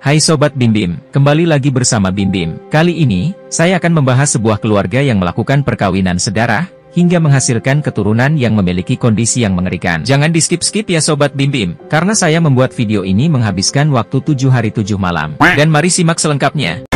Hai Sobat Bim Bim, kembali lagi bersama Bim Bim. Kali ini, saya akan membahas sebuah keluarga yang melakukan perkawinan sedarah, hingga menghasilkan keturunan yang memiliki kondisi yang mengerikan. Jangan di skip-skip ya Sobat Bim Bim, karena saya membuat video ini menghabiskan waktu 7 hari 7 malam. Dan mari simak selengkapnya.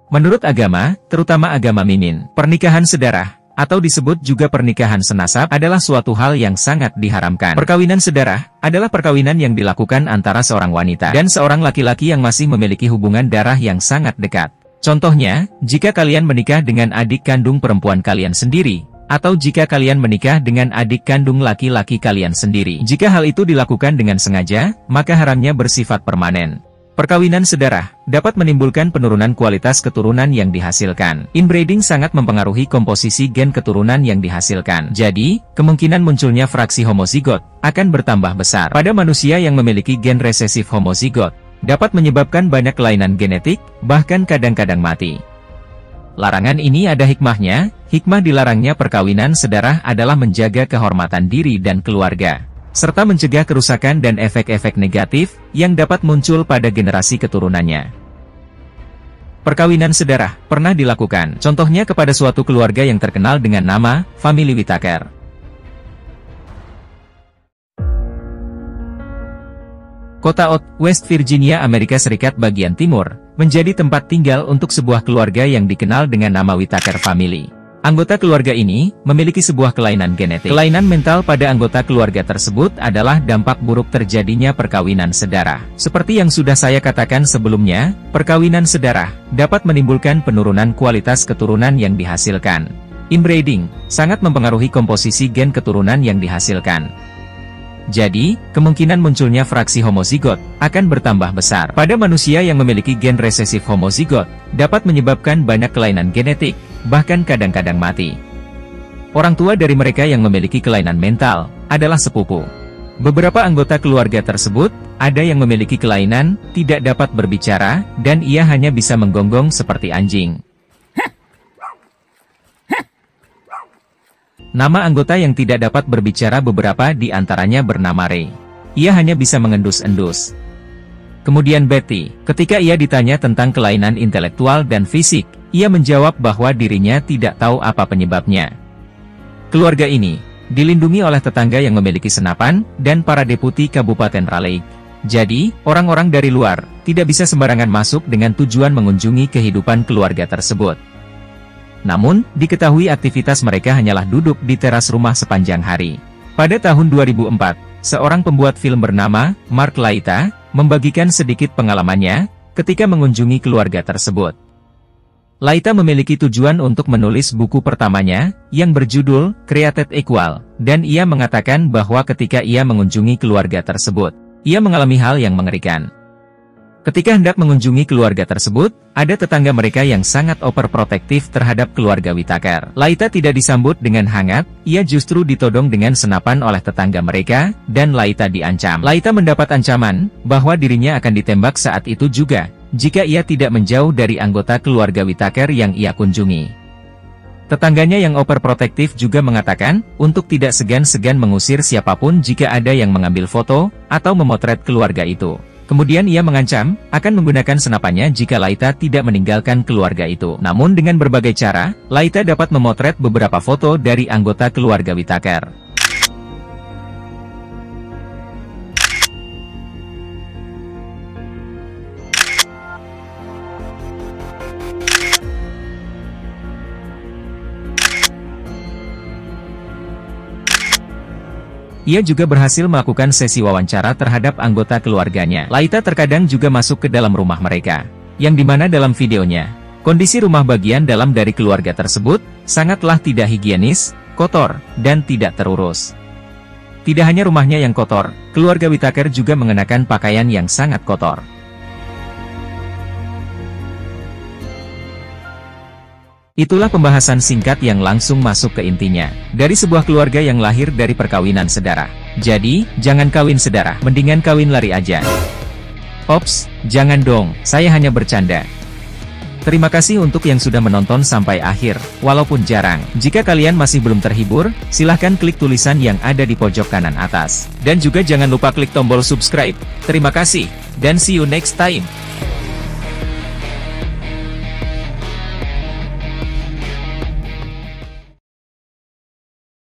Menurut agama, terutama agama Mimin, pernikahan sedarah, atau disebut juga pernikahan senasab, adalah suatu hal yang sangat diharamkan. Perkawinan sedarah adalah perkawinan yang dilakukan antara seorang wanita dan seorang laki-laki yang masih memiliki hubungan darah yang sangat dekat. Contohnya, jika kalian menikah dengan adik kandung perempuan kalian sendiri, atau jika kalian menikah dengan adik kandung laki-laki kalian sendiri. Jika hal itu dilakukan dengan sengaja, maka haramnya bersifat permanen. Perkawinan sedarah dapat menimbulkan penurunan kualitas keturunan yang dihasilkan. Inbreeding sangat mempengaruhi komposisi gen keturunan yang dihasilkan. Jadi, kemungkinan munculnya fraksi homozigot akan bertambah besar. Pada manusia yang memiliki gen resesif homozigot, dapat menyebabkan banyak kelainan genetik, bahkan kadang-kadang mati. Larangan ini ada hikmahnya. Hikmah dilarangnya perkawinan sedarah adalah menjaga kehormatan diri dan keluarga, serta mencegah kerusakan dan efek-efek negatif yang dapat muncul pada generasi keturunannya. Perkawinan sedarah pernah dilakukan, contohnya kepada suatu keluarga yang terkenal dengan nama Family Whittaker. Kota Ott, West Virginia, Amerika Serikat bagian timur, menjadi tempat tinggal untuk sebuah keluarga yang dikenal dengan nama Whittaker Family. Anggota keluarga ini memiliki sebuah kelainan genetik. Kelainan mental pada anggota keluarga tersebut adalah dampak buruk terjadinya perkawinan sedarah. Seperti yang sudah saya katakan sebelumnya, perkawinan sedarah dapat menimbulkan penurunan kualitas keturunan yang dihasilkan. Inbreeding sangat mempengaruhi komposisi gen keturunan yang dihasilkan. Jadi, kemungkinan munculnya fraksi homozigot akan bertambah besar. Pada manusia yang memiliki gen resesif homozigot, dapat menyebabkan banyak kelainan genetik, bahkan kadang-kadang mati. Orang tua dari mereka yang memiliki kelainan mental adalah sepupu. Beberapa anggota keluarga tersebut, ada yang memiliki kelainan, tidak dapat berbicara, dan ia hanya bisa menggonggong seperti anjing. Nama anggota yang tidak dapat berbicara beberapa di antaranya bernama Ray. Ia hanya bisa mengendus-endus. Kemudian Betty, ketika ia ditanya tentang kelainan intelektual dan fisik, ia menjawab bahwa dirinya tidak tahu apa penyebabnya. Keluarga ini dilindungi oleh tetangga yang memiliki senapan dan para deputi Kabupaten Raleigh. Jadi, orang-orang dari luar tidak bisa sembarangan masuk dengan tujuan mengunjungi kehidupan keluarga tersebut. Namun, diketahui aktivitas mereka hanyalah duduk di teras rumah sepanjang hari. Pada tahun 2004, seorang pembuat film bernama Mark Laita membagikan sedikit pengalamannya ketika mengunjungi keluarga tersebut. Laita memiliki tujuan untuk menulis buku pertamanya, yang berjudul Created Equal, dan ia mengatakan bahwa ketika ia mengunjungi keluarga tersebut, ia mengalami hal yang mengerikan. Ketika hendak mengunjungi keluarga tersebut, ada tetangga mereka yang sangat overprotektif terhadap keluarga Whittaker. Laita tidak disambut dengan hangat, ia justru ditodong dengan senapan oleh tetangga mereka, dan Laita diancam. Laita mendapat ancaman bahwa dirinya akan ditembak saat itu juga, jika ia tidak menjauh dari anggota keluarga Whittaker yang ia kunjungi. Tetangganya yang overprotektif juga mengatakan, untuk tidak segan-segan mengusir siapapun jika ada yang mengambil foto, atau memotret keluarga itu. Kemudian ia mengancam, akan menggunakan senapannya jika Laita tidak meninggalkan keluarga itu. Namun dengan berbagai cara, Laita dapat memotret beberapa foto dari anggota keluarga Whittaker. Ia juga berhasil melakukan sesi wawancara terhadap anggota keluarganya. Laita terkadang juga masuk ke dalam rumah mereka, yang dimana dalam videonya, kondisi rumah bagian dalam dari keluarga tersebut, sangatlah tidak higienis, kotor, dan tidak terurus. Tidak hanya rumahnya yang kotor, keluarga Whittaker juga mengenakan pakaian yang sangat kotor. Itulah pembahasan singkat yang langsung masuk ke intinya, dari sebuah keluarga yang lahir dari perkawinan sedarah. Jadi, jangan kawin sedarah, mendingan kawin lari aja. Ops, jangan dong, saya hanya bercanda. Terima kasih untuk yang sudah menonton sampai akhir, walaupun jarang. Jika kalian masih belum terhibur, silahkan klik tulisan yang ada di pojok kanan atas. Dan juga jangan lupa klik tombol subscribe. Terima kasih, dan see you next time.